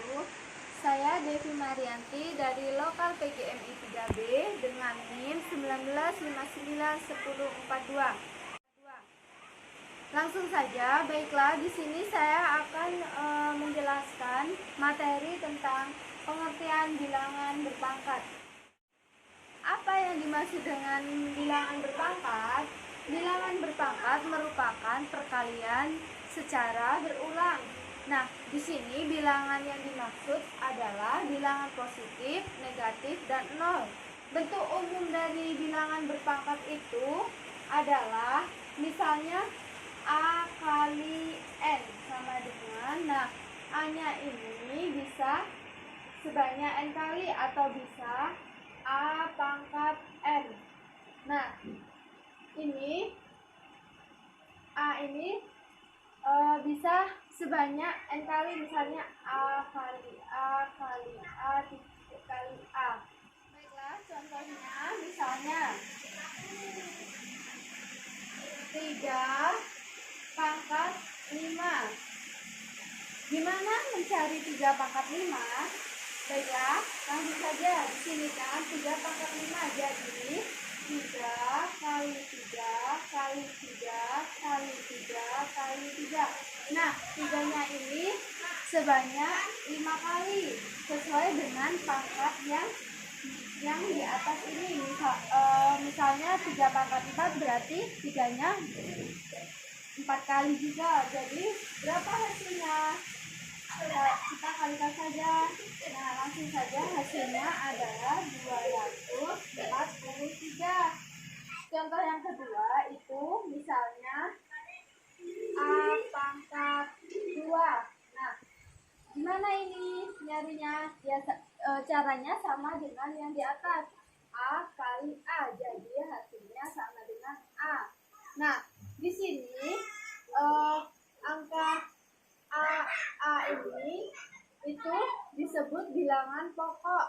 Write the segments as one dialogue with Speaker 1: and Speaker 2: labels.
Speaker 1: wabarakatuh. Saya Devi Marianti dari Lokal PGMI 3B dengan NIM 19591042. Langsung saja, baiklah, di sini saya akan menjelaskan materi tentang pengertian bilangan berpangkat. Apa yang dimaksud dengan bilangan berpangkat? Bilangan berpangkat merupakan perkalian secara berulang. Nah, di sini bilangan yang dimaksud adalah bilangan positif, negatif, dan nol. Bentuk umum dari bilangan berpangkat itu adalah misalnya A kali N sama dengan, nah, A-nya ini bisa sebanyak N kali atau bisa A pangkat N. Nah, ini A ini bisa sebanyak N kali, misalnya A kali A kali A kali A. Baiklah, contohnya misalnya 3 pangkat 5. Gimana mencari 3 pangkat 5? Baiklah, langsung saja. Di sini kan 3 pangkat 5, jadi 3 kali 3 kali 3 kali 3 kali 3. Nah, 3-nya ini sebanyak 5 kali sesuai dengan pangkat yang di atas ini. Misalnya 3 pangkat 4 berarti 3-nya 4 kali juga. Jadi berapa hasilnya? Kita kalikan saja. Nah, langsung saja hasilnya adalah 243. Contoh yang kedua itu misalnya A pangkat 2. Nah, gimana ini nyarinya? Ya, caranya sama dengan yang di atas. A kali A. Jadi hasilnya sama dengan A. Nah, di sini angka A ini itu disebut bilangan pokok.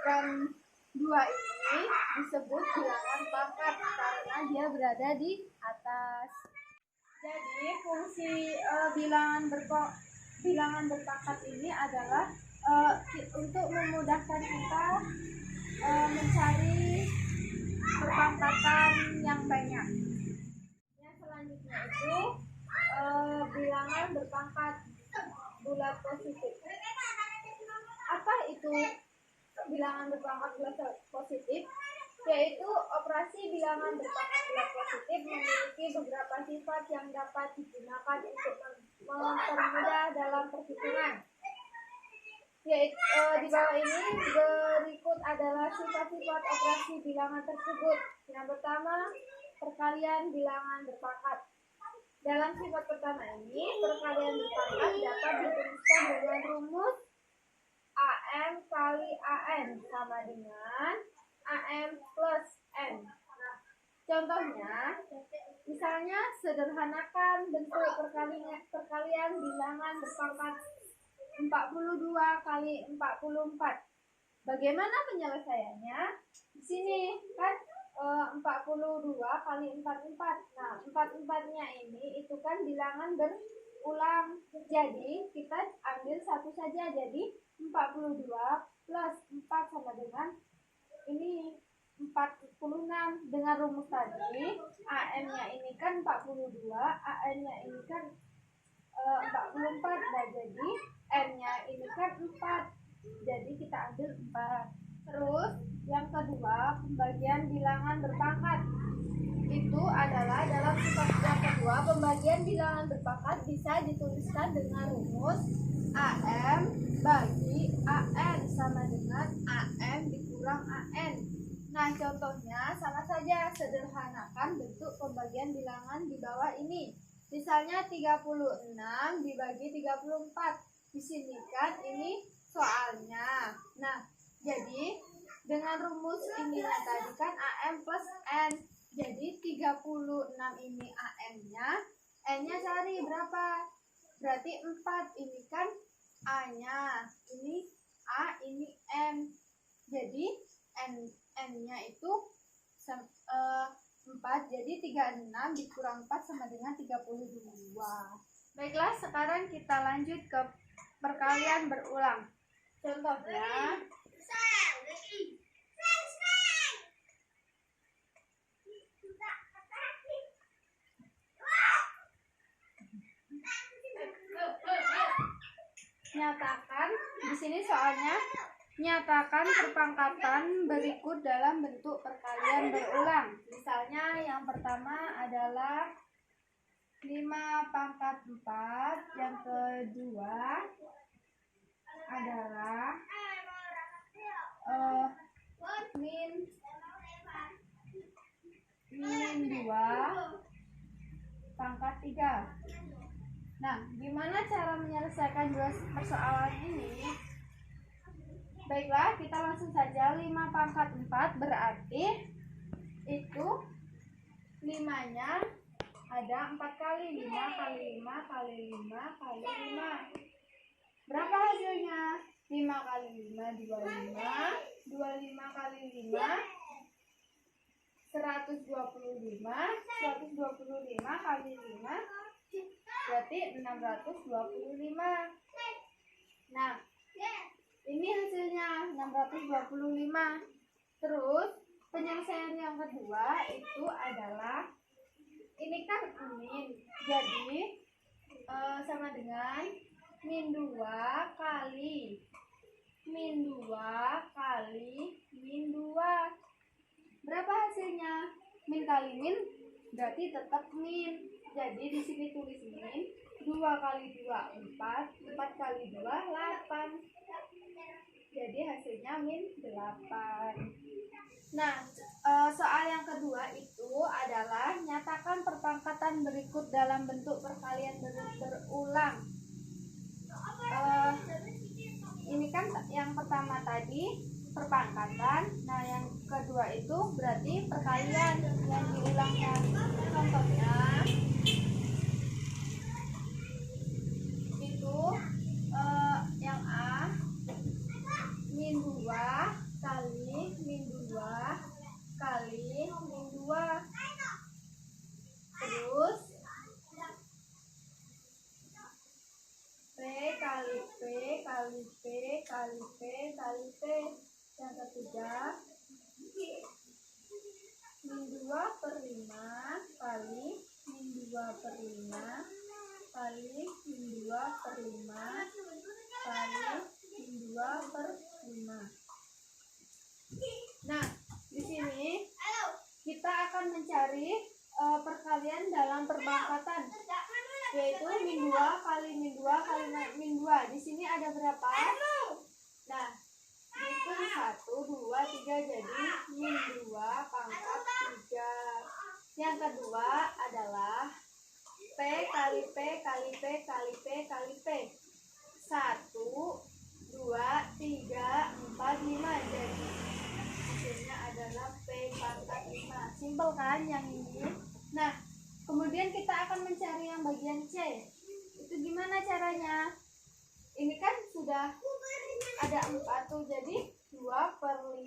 Speaker 1: Dan 2 ini disebut bilangan pangkat karena dia berada di atas. Jadi fungsi bilangan berpangkat ini adalah untuk memudahkan kita mencari perpangkatan yang banyak. Yang selanjutnya itu bilangan berpangkat bulat positif. Apa itu bilangan berpangkat bulat positif? Yaitu operasi bilangan berpangkat bulat positif memiliki beberapa sifat yang dapat digunakan untuk mempermudah dalam perhitungan. Yaitu di bawah ini berikut adalah sifat-sifat operasi bilangan tersebut. Yang pertama, perkalian bilangan berpangkat. Dalam sifat pertama ini, perkalian berpangkat dapat dituliskan dengan rumus AM kali AN sama dengan AM plus N. Nah, contohnya, misalnya sederhanakan bentuk perkalian bilangan berpangkat 42 kali 44. Bagaimana penyelesaiannya? Di sini kan 42 kali 44. Nah, 44-nya ini itu kan bilangan berulang. Jadi, kita ambil satu saja. Jadi, 42 plus 4 sama dengan ini 46. Dengan rumus tadi, AM-nya ini kan 42, AN-nya ini kan 44. Nah, jadi N-nya ini kan 4. Jadi kita ambil 4. Terus yang kedua, pembagian bilangan berpangkat. Itu adalah dalam sifat yang kedua, pembagian bilangan berpangkat bisa dituliskan dengan rumus AM bagi AN sama dengan AM dikurang AN. Nah, contohnya sama saja, sederhanakan bentuk pembagian bilangan di bawah ini. Misalnya 36 dibagi 34. Di sini kan ini soalnya. Nah, jadi dengan rumus ini tadi kan AM plus N. Jadi 36 ini AM-nya, N-nya cari berapa? Berarti 4. Ini kan A-nya. Ini A, ini N. Jadi N-nya itu 4. Jadi 36 dikurang 4 sama dengan 32. Baiklah, sekarang kita lanjut ke perkalian berulang. Contohnya, nyatakan, di sini soalnya nyatakan perpangkatan berikut dalam bentuk perkalian berulang. Misalnya yang pertama adalah 5 pangkat 4, yang kedua adalah min 2 pangkat 3. Nah, gimana cara menyelesaikan dua persoalan ini? Baiklah, kita langsung saja. 5 pangkat 4 berarti itu 5-nya ada 4 kali. 5 kali 5 kali 5 kali 5. Berapa hasilnya? 5 kali 5, 25. 25 kali 5, 125. 125 kali 5 berarti 625. Nah, ini hasilnya 625. Terus penyelesaian yang kedua itu adalah, ini kan min, jadi sama dengan min 2 kali min 2 kali min 2. Berapa hasilnya? Min kali min berarti tetap min. Jadi di sini tulis min. 2 kali 2 4, 4 kali 2 8. Jadi hasilnya min 8. Nah, soal yang kedua itu adalah nyatakan perpangkatan berikut dalam bentuk perkalian berulang. Ini kan yang pertama tadi perpangkatan, nah yang kedua itu berarti perkalian yang diulangnya. Contohnya itu yang A, min 2 kali min 2 kali min 2. Terus P kali P kali P kali P kali P. Yang ketiga min 2 per 5 kali min 2 per 5 kali min 2 per 5 kali min 2 per 5. Nah, di sini kita akan mencari perkalian dalam perpangkatan, yaitu min 2 kali min 2 kali min 2. Di sini ada berapa? Nah, itu 1, 2, 3, jadi min 2 pangkat 3. Yang kedua adalah P kali P kali P kali P kali P. 1, 2, 3, 4, 5. Jadi hasilnya adalah P pangkat 5. Simpel kan yang ini? Nah, kemudian kita akan mencari yang bagian C. Itu gimana caranya? Ini kan sudah ada 4 tuh, jadi 2 per 5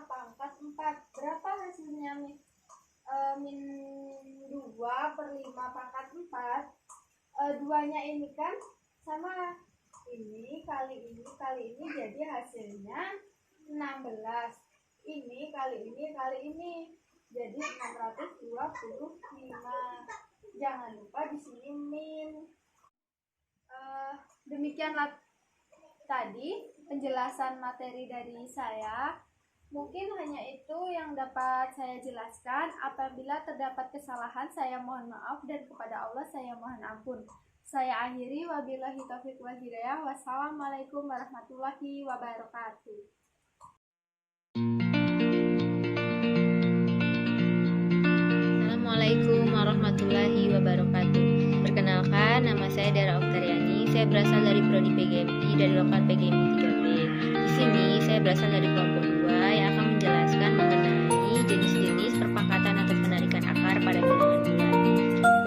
Speaker 1: pangkat 4. Berapa hasilnya min 2 per 5 pangkat 4? 2-nya ini kan sama ini kali ini kali ini, jadi hasilnya 16. Ini kali ini kali ini, jadi 625. Jangan lupa di sini min. Demikianlah tadi penjelasan materi dari saya. Mungkin hanya itu yang dapat saya jelaskan. Apabila terdapat kesalahan, saya mohon maaf, dan kepada Allah saya mohon ampun. Saya akhiri, wabillahi taufiq wal hidayah. Wassalamualaikum warahmatullahi wabarakatuh.
Speaker 2: Assalamualaikum warahmatullahi wabarakatuh. Perkenalkan, nama saya Dara Oktariani. Saya berasal dari Prodi PGMI dari lokal PGMI 3B. Di sini saya berasal dari kelompok 2 yang akan menjelaskan mengenai jenis-jenis perpangkatan atau penarikan akar pada bilangan bulat.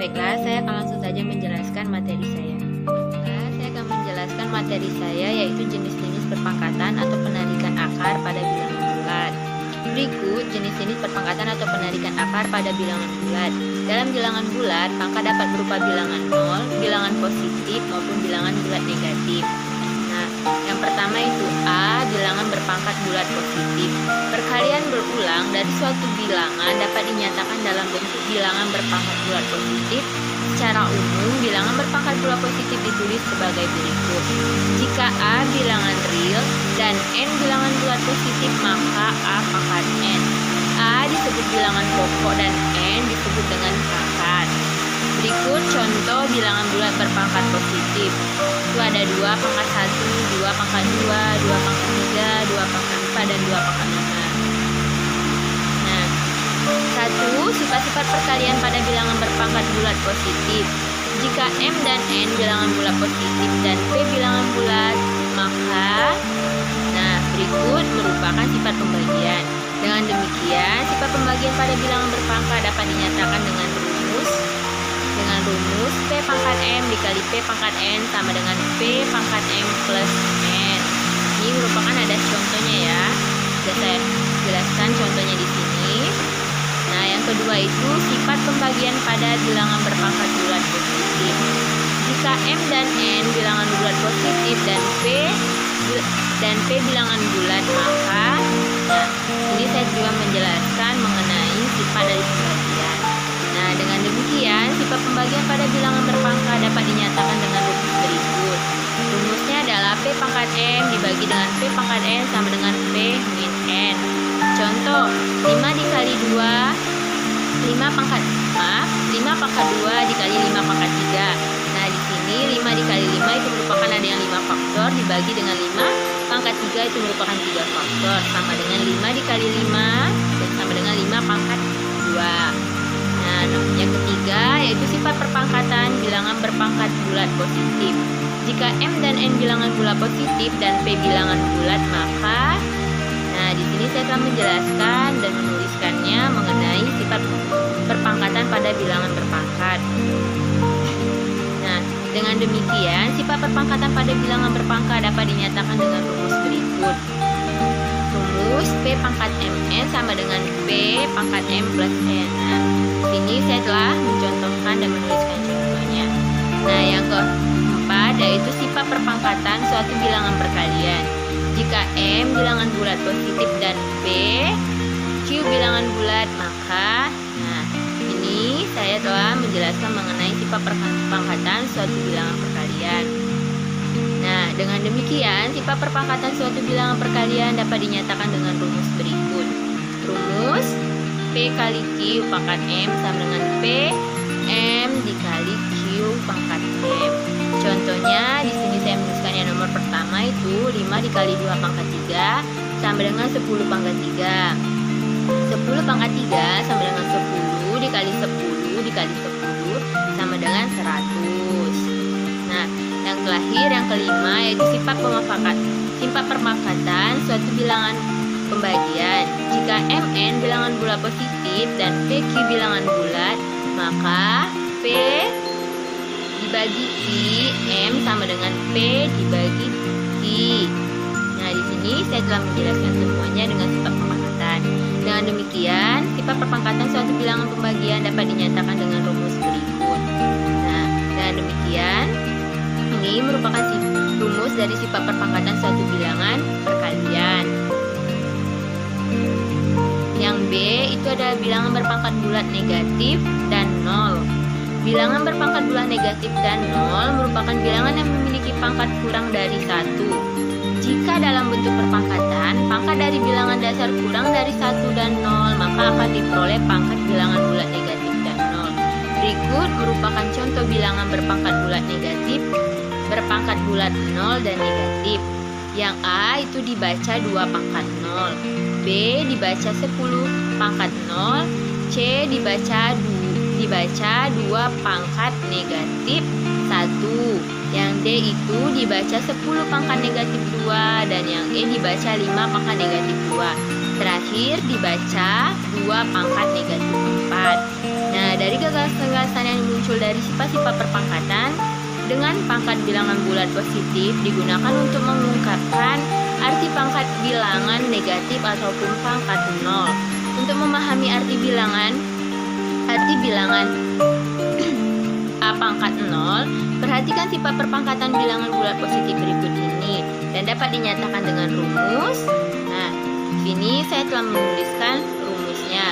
Speaker 2: Baiklah, saya akan langsung saja menjelaskan materi saya. Saya akan menjelaskan materi saya, yaitu jenis-jenis perpangkatan atau penarikan akar pada bilangan bulat. Berikut jenis-jenis perpangkatan atau penarikan akar pada bilangan bulat. Dalam bilangan bulat, pangkat dapat berupa bilangan 0, bilangan positif, maupun bilangan bulat negatif. Nah, yang pertama itu A, bilangan berpangkat bulat positif. Perkalian berulang dari suatu bilangan dapat dinyatakan dalam bentuk bilangan berpangkat bulat positif. Secara umum, bilangan berpangkat bulat positif ditulis sebagai berikut. Jika A bilangan real dan N bilangan bulat positif, maka A pangkat N. A disebut bilangan pokok dan N disebut dengan pangkat. Berikut contoh bilangan bulat berpangkat positif. Itu ada 2 pangkat 1, 2 pangkat 2, 2 pangkat 3, 2 pangkat 4, dan 2 pangkat 5. Nah, 1. Sifat-sifat perkalian pada bilangan berpangkat bulat positif. Jika M dan N bilangan bulat positif dan P bilangan bulat, maka berikut merupakan sifat pembagian. Dengan demikian, sifat pembagian pada bilangan berpangkat dapat dinyatakan dengan rumus P pangkat M dikali P pangkat N sama dengan P pangkat M plus N. Ini merupakan ada contohnya ya. Sudah saya jelaskan contohnya di sini. Nah, yang kedua itu sifat pembagian pada bilangan berpangkat bulat positif. Jika M dan N bilangan bulat positif dan P bilangan bulat, maka ini saya juga menjelaskan mengenai sifat dari pembagian. Nah, dengan demikian sifat pembagian pada bilangan berpangkat dapat dinyatakan dengan rumus berikut. Rumusnya adalah P pangkat M dibagi dengan P pangkat N sama dengan P min N. Contoh, 5 dikali 2, 5 pangkat 2 dikali 5 pangkat 3. Nah, di sini 5 dikali 5 itu merupakan ada yang 5 faktor dibagi dengan 5 pangkat 3 itu merupakan 3 faktor sama dengan 5 dikali 5 dan sama dengan 5 pangkat 2. Nah, yang ketiga yaitu sifat perpangkatan bilangan berpangkat bulat positif. Jika M dan N bilangan bulat positif dan P bilangan bulat, maka di sini saya telah menjelaskan dan menuliskannya mengenai sifat perpangkatan pada bilangan berpangkat. Nah, dengan demikian sifat perpangkatan pada bilangan berpangkat dapat dinyatakan dengan rumus berikut. Rumus P pangkat Mn sama dengan P pangkat M plus N. Nah, sini saya telah mencontohkan dan menuliskan contohnya. Nah, yang keempat yaitu sifat perpangkatan suatu bilangan perkalian. Jika M bilangan bulat positif dan P Q bilangan bulat, maka ini saya telah menjelaskan mengenai sifat perpangkatan suatu bilangan perkalian. Nah, dengan demikian sifat perpangkatan suatu bilangan perkalian dapat dinyatakan dengan rumus berikut. Rumus P kali Q pangkat M sama dengan P M dikali Q pangkat M. Contohnya di sini saya menuliskan yang nomor pertama itu 5 dikali 2 pangkat 3 sama dengan 10 pangkat 3. 10 pangkat 3 sama dengan 10 dikali 10 dikali 10 sama dengan 100. Nah, yang terakhir yang kelima yaitu sifat perpangkatan suatu bilangan pembagian. Jika Mn bilangan bulat positif dan Pq bilangan bulat, maka P dibagi Q M sama dengan P dibagi Q. Nah, di sini saya telah menjelaskan semuanya dengan sifat perpangkatan. Dengan demikian, sifat perpangkatan suatu bilangan pembagian dapat dinyatakan dengan rumus berikut. Nah, dengan demikian, ini merupakan rumus dari sifat perpangkatan suatu bilangan perkalian. Yang B itu adalah bilangan berpangkat bulat negatif dan 0. Bilangan berpangkat bulat negatif dan 0 merupakan bilangan yang memiliki pangkat kurang dari 1. Jika dalam bentuk perpangkatan, pangkat dari bilangan dasar kurang dari 1 dan 0, maka akan diperoleh pangkat bilangan bulat negatif dan 0. Berikut merupakan contoh bilangan berpangkat bulat negatif, berpangkat bulat 0 dan negatif. Yang A itu dibaca 2 pangkat 0, B dibaca 10 pangkat 0, C dibaca 2 pangkat negatif 1. Yang D itu dibaca 10 pangkat negatif 2 dan yang E dibaca 5 pangkat negatif 2. Terakhir dibaca 2 pangkat negatif 4. Nah, dari gagasan-gagasan yang muncul dari sifat-sifat perpangkatan dengan pangkat bilangan bulat positif digunakan untuk mengungkapkan arti pangkat bilangan negatif ataupun pangkat 0. Untuk memahami arti bilangan A pangkat 0, perhatikan sifat perpangkatan bilangan bulat positif berikut ini dan dapat dinyatakan dengan rumus. Nah, di sini saya telah menuliskan rumusnya.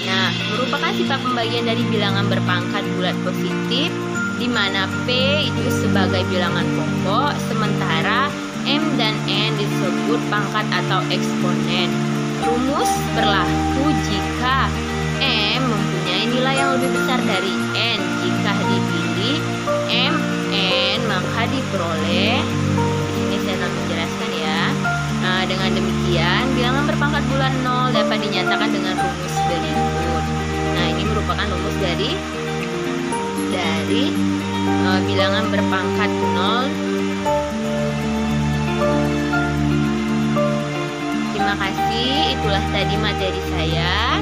Speaker 2: Nah, merupakan sifat pembagian dari bilangan berpangkat bulat positif di mana P itu sebagai bilangan pokok, sementara M dan N disebut pangkat atau eksponen. Rumus berlaku jika M mempunyai nilai yang lebih besar dari N. Jika dipilih M, N, maka diperoleh. Ini saya akan menjelaskan ya. Nah, dengan demikian, bilangan berpangkat bulat 0 dapat dinyatakan dengan rumus berikut. Nah, ini merupakan rumus dari bilangan berpangkat 0. Terima kasih, itulah tadi materi saya.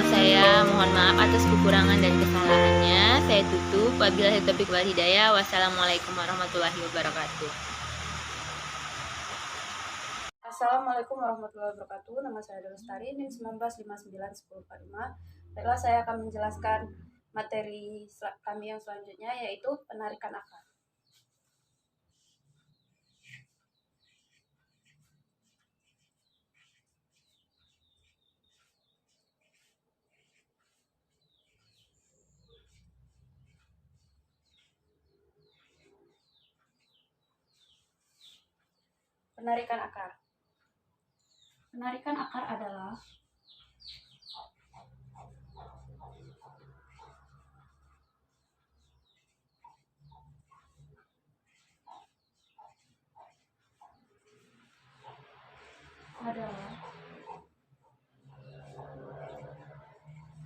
Speaker 2: Saya mohon maaf atas kekurangan dan kesalahannya. Saya tutup. Wabillahi taufiq wal hidayah. Wassalamualaikum warahmatullahi wabarakatuh.
Speaker 1: Assalamualaikum warahmatullahi wabarakatuh. Nama saya Ade Lestari, NIM 19591045. Baiklah, saya akan menjelaskan materi kami yang selanjutnya, yaitu penarikan akar. Penarikan akar. Penarikan akar adalah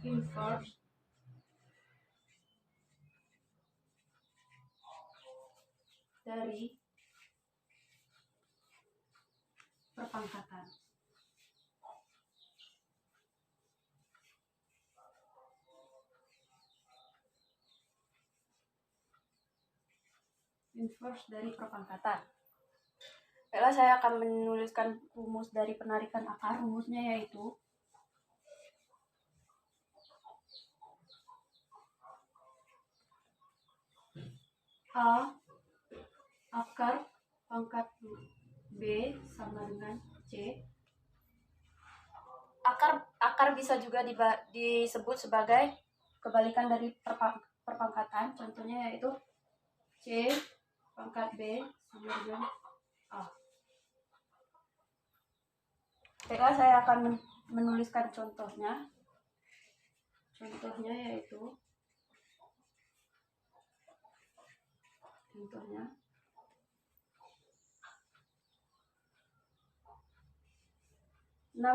Speaker 1: inverse dari perpangkatan. Inverse dari perpangkatan. Baiklah, saya akan menuliskan rumus dari penarikan akar. Rumusnya yaitu A akar pangkat B sama dengan C. Akar bisa juga disebut sebagai kebalikan dari perpangkatan. Contohnya yaitu C pangkat B sama dengan A. Baiklah, saya akan menuliskan contohnya. Contohnya 16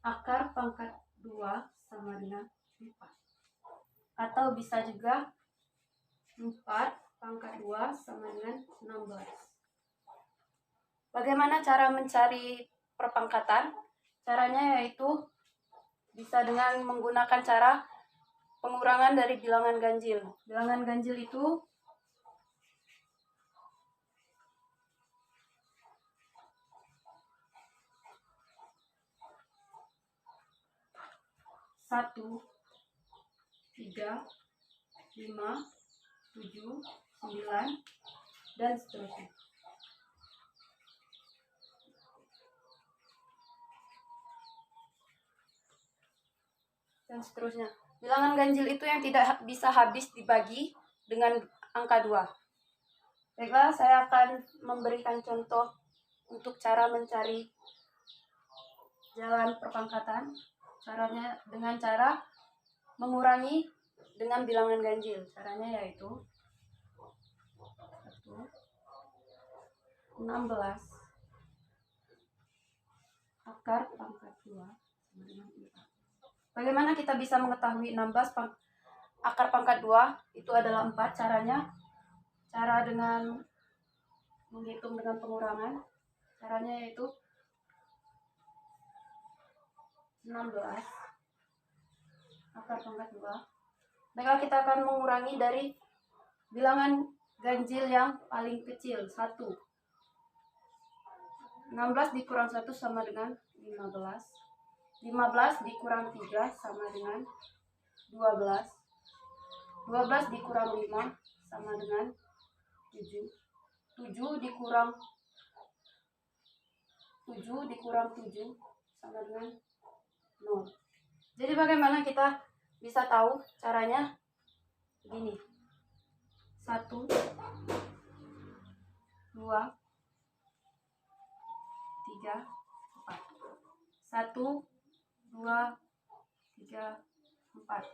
Speaker 1: akar pangkat 2 sama dengan 4. Atau bisa juga 4 pangkat 2 sama dengan 16. Bagaimana cara mencari perpangkatan? Caranya yaitu bisa dengan menggunakan cara pengurangan dari bilangan ganjil. Bilangan ganjil itu satu, 3, 5, 7, 9, dan seterusnya. Bilangan ganjil itu yang tidak bisa habis dibagi dengan angka 2. Baiklah, saya akan memberikan contoh untuk cara mencari jalan perpangkatan. Caranya dengan cara mengurangi dengan bilangan ganjil. Caranya yaitu 16 akar pangkat 2 sama dengan 4. Bagaimana kita bisa mengetahui 16 akar pangkat 2 itu adalah 4? Cara dengan menghitung dengan pengurangan. Caranya yaitu 16 akar pangkat 2. Baiklah, kita akan mengurangi dari bilangan ganjil yang paling kecil, 1.
Speaker 3: 16 dikurang 1 sama dengan 15. 15 dikurang 3 sama dengan 12. 12 dikurang 5 sama dengan 7. 7 dikurang 7 sama dengan 0. Jadi bagaimana kita bisa tahu caranya? Gini. 1 2 3 4. 1 2 3 4.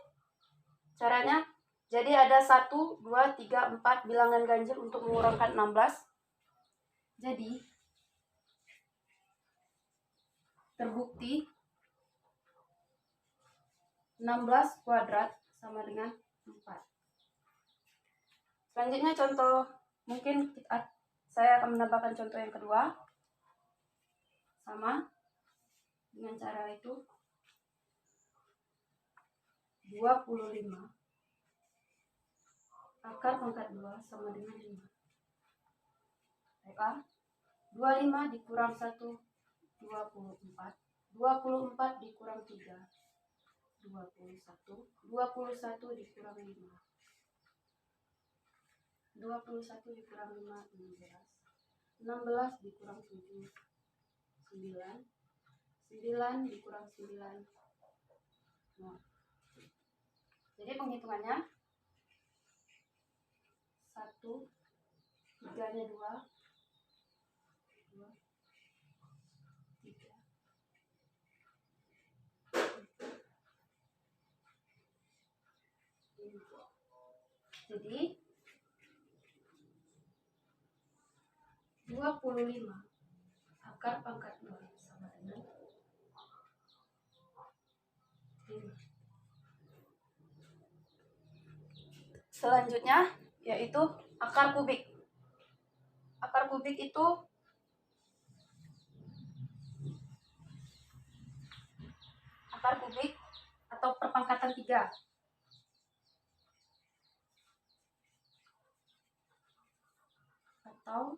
Speaker 3: Caranya, jadi ada 1 2 3 4 bilangan ganjil untuk mengurangkan 16. Jadi terbukti 16 kuadrat sama dengan 4. Selanjutnya contoh, mungkin saya akan menambahkan contoh yang kedua. Sama dengan cara itu. 25 akar pangkat 2 sama dengan 5. Baiklah. 25 dikurang 1, 24. 24 dikurang 3, 21. 21 dikurang 5. 21 dikurang 5, 16. 16 dikurang 7, 9. 9 dikurang 9, 0. Jadi penghitungannya 1, 3-nya 2, 2, 3. Jadi 25 akar pangkat 2 sama dengan 5. Selanjutnya yaitu akar kubik. Akar kubik itu akar kubik atau perpangkatan 3. Atau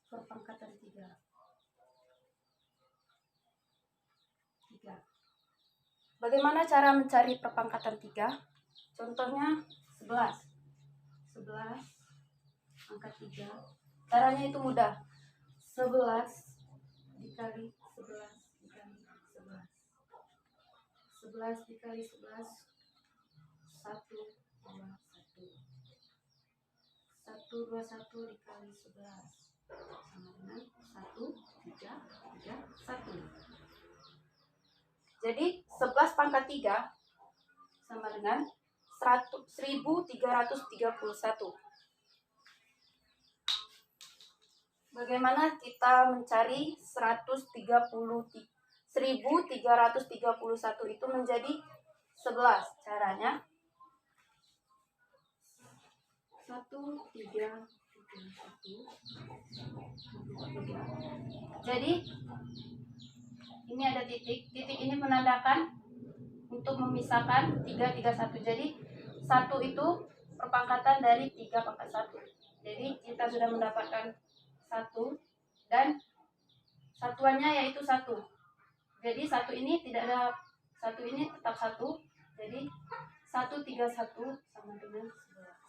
Speaker 3: perpangkatan 3. Bagaimana cara mencari perpangkatan 3? Contohnya 11 angka 3. Caranya itu mudah. 11 dikali 11 dikali 11. 11 dikali 11 1 2 1. 1 2 1 dikali 11 sama dengan 1 3 3 1. Jadi 11 pangkat 3 sama dengan 1331. Bagaimana kita mencari 1331 itu menjadi 11? Caranya 1 3 1. Jadi ini ada titik. Titik ini menandakan untuk memisahkan 3 3 1. Jadi 1 itu perpangkatan dari 3 pangkat 1. Jadi kita sudah mendapatkan 1 dan satuannya yaitu 1. Jadi 1 ini tidak ada, 1 ini tetap 1. Jadi 131 sama dengan 11.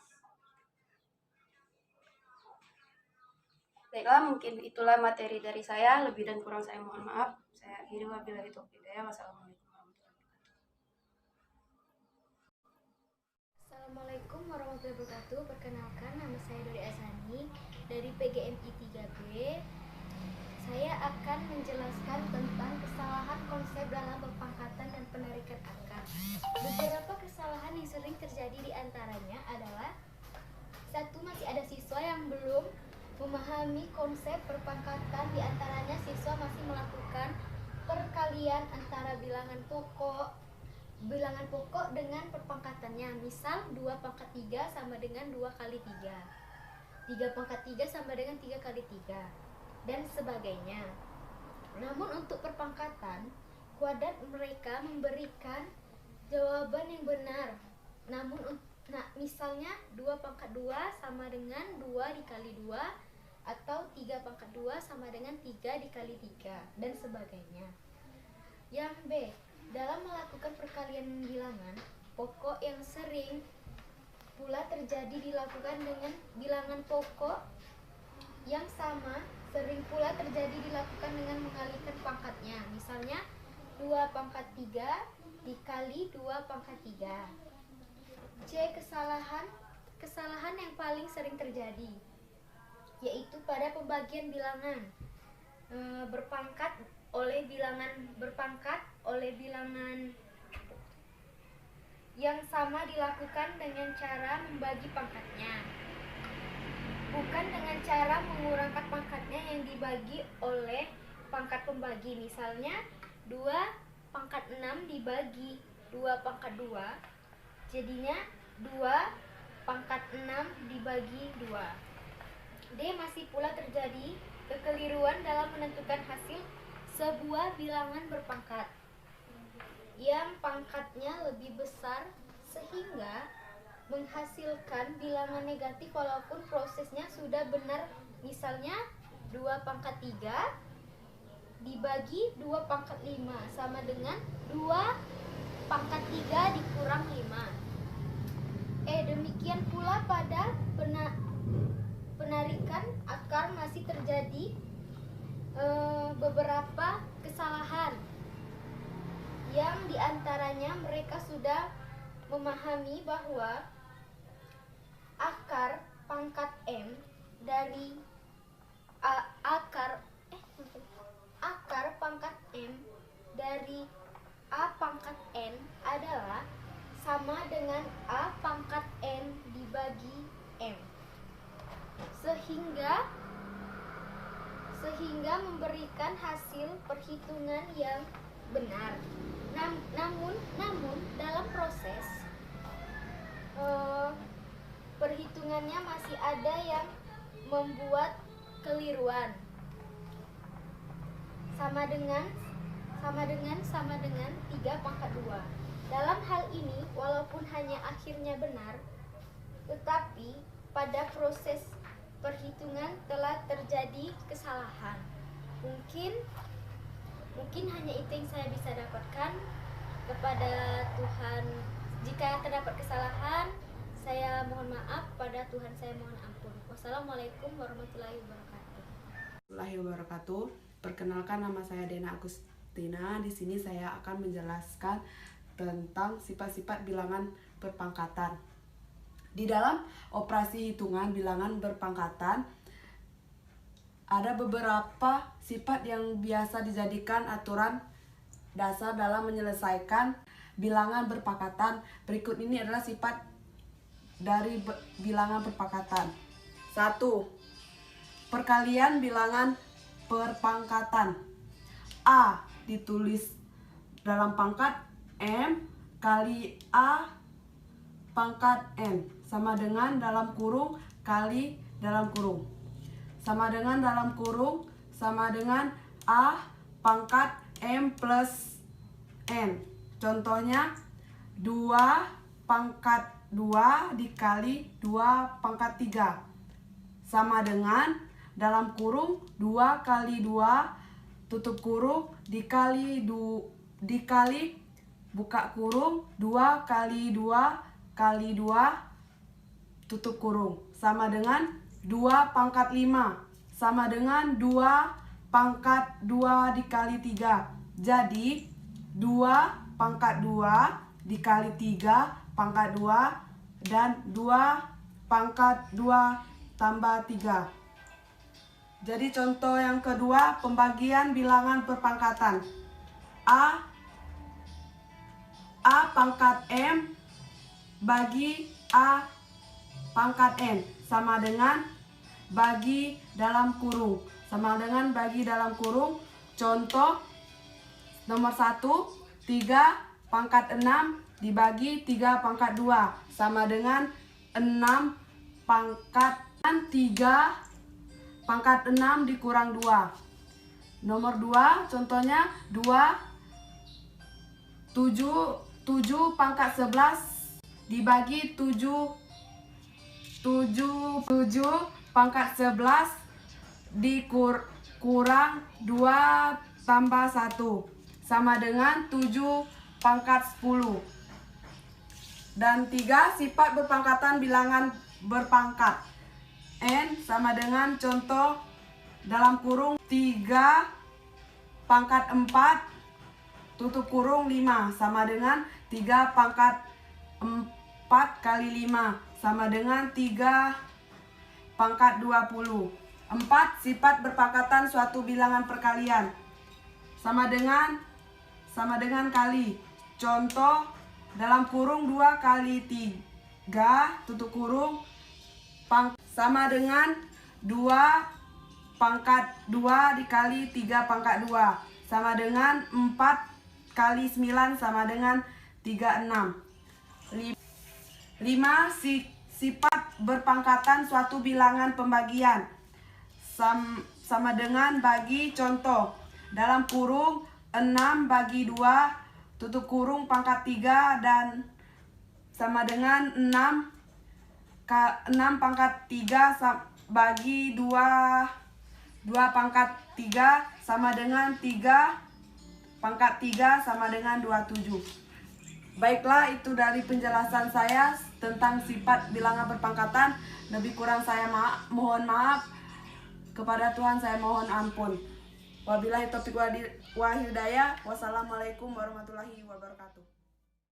Speaker 3: Baiklah, mungkin itulah materi dari saya. Lebih dan kurang saya mohon maaf. Saya akhiri wabillahi taufiq hidayah. Wassalamualaikum warahmatullahi wabarakatuh.
Speaker 4: Assalamualaikum warahmatullahi wabarakatuh. Perkenalkan, nama saya Dori Asani dari PGMI 3B. Saya akan menjelaskan tentang kesalahan konsep dalam perpangkatan dan penarikan angka. Beberapa kesalahan yang sering terjadi di antaranya adalah: 1. Masih ada siswa yang belum memahami konsep perpangkatan. Di antaranya siswa masih melakukan perkalian antara bilangan pokok dengan perpangkatannya. Misal 2 pangkat 3 sama dengan 2 kali 3, 3 pangkat 3 sama dengan 3 kali 3, dan sebagainya. Namun untuk perpangkatan, kuadrat mereka memberikan jawaban yang benar. Namun misalnya 2 pangkat 2 sama dengan 2 dikali 2, atau 3 pangkat 2 sama dengan 3 dikali 3 dan sebagainya. Yang B, dalam melakukan perkalian bilangan, pokok yang sering pula terjadi dilakukan dengan bilangan pokok yang sama sering pula terjadi dilakukan dengan mengalihkan pangkatnya. Misalnya 2 pangkat 3 dikali 2 pangkat 3. C, kesalahan yang paling sering terjadi yaitu pada pembagian bilangan berpangkat oleh bilangan yang sama dilakukan dengan cara membagi pangkatnya, bukan dengan cara mengurangkan pangkatnya yang dibagi oleh pangkat pembagi. Misalnya 2 pangkat 6 dibagi 2 pangkat 2, jadinya 2 pangkat 6 dibagi 2. D, masih pula terjadi kekeliruan dalam menentukan hasil sebuah bilangan berpangkat yang pangkatnya lebih besar sehingga menghasilkan bilangan negatif walaupun prosesnya sudah benar. Misalnya 2 pangkat 3 dibagi 2 pangkat 5 sama dengan 2 pangkat 3 dikurang 5. Demikian pula pada penarikan akar masih terjadi beberapa kesalahan yang diantaranya mereka sudah memahami bahwa akar pangkat M dari akar pangkat M dari A pangkat N adalah sama dengan A pangkat N dibagi M, sehingga memberikan hasil perhitungan yang benar. Namun dalam proses perhitungannya masih ada yang membuat keliruan. Sama dengan 3 pangkat 2. Dalam hal ini walaupun hanya akhirnya benar, tetapi pada proses perhitungan telah terjadi kesalahan. Mungkin hanya itu yang saya bisa dapatkan. Kepada Tuhan, jika terdapat kesalahan, saya mohon maaf. Pada Tuhan saya mohon ampun. Wassalamualaikum warahmatullahi
Speaker 5: wabarakatuh. Perkenalkan, nama saya Dena Agustina. Di sini saya akan menjelaskan tentang sifat-sifat bilangan berpangkatan. Di dalam operasi hitungan bilangan berpangkatan, ada beberapa sifat yang biasa dijadikan aturan dasar dalam menyelesaikan bilangan berpangkatan. Berikut ini adalah sifat dari bilangan berpangkatan. 1. Perkalian bilangan berpangkatan. A ditulis dalam pangkat M kali A pangkat N sama dengan dalam kurung kali dalam kurung sama dengan dalam kurung sama dengan A pangkat M plus N. Contohnya 2 pangkat 2 dikali 2 pangkat 3 sama dengan dalam kurung 2 kali 2 tutup kurung dikali buka kurung 2 kali 2 kali 2 tutup kurung sama dengan 2 pangkat 5 sama dengan 2 pangkat 2 dikali 3. Jadi 2 pangkat 2 dikali 3 pangkat 2 dan 2 pangkat 2 tambah 3. Jadi contoh yang kedua, pembagian bilangan berpangkatan. A pangkat M bagi A pangkat N sama dengan bagi dalam kurung. Sama dengan bagi dalam kurung. Contoh nomor 1, 3 pangkat 6 dibagi 3 pangkat 2 sama dengan 6 pangkat 3 pangkat 6 dikurang 2. Nomor 2 contohnya 7 pangkat 11 dibagi 7 pangkat 11 dikurang 2 tambah 1 sama dengan 7 pangkat 10. Dan 3, sifat berpangkatan bilangan berpangkat. N sama dengan contoh dalam kurung 3 pangkat 4 tutup kurung 5 sama dengan 3 pangkat 4 kali 5 sama dengan 3 pangkat 20. 4, sifat berpangkatan suatu bilangan perkalian sama dengan kali. Contoh dalam kurung 2 kali 3 tutup kurung sama dengan 2 pangkat 2 dikali 3 pangkat 2 sama dengan 4 kali 9 sama dengan 36. 5, sifat berpangkatan suatu bilangan pembagian sama dengan bagi. Contoh dalam kurung 6 bagi 2 tutup kurung pangkat 3 dan sama dengan 6 pangkat 3 bagi 2 pangkat 3 sama dengan 3 pangkat 3 sama dengan 27. Baiklah, itu dari penjelasan saya tentang sifat bilangan berpangkatan. Lebih kurang saya mohon maaf. Kepada Tuhan saya mohon ampun. Wabillahi taufiq wal hidayah. Wassalamualaikum warahmatullahi wabarakatuh.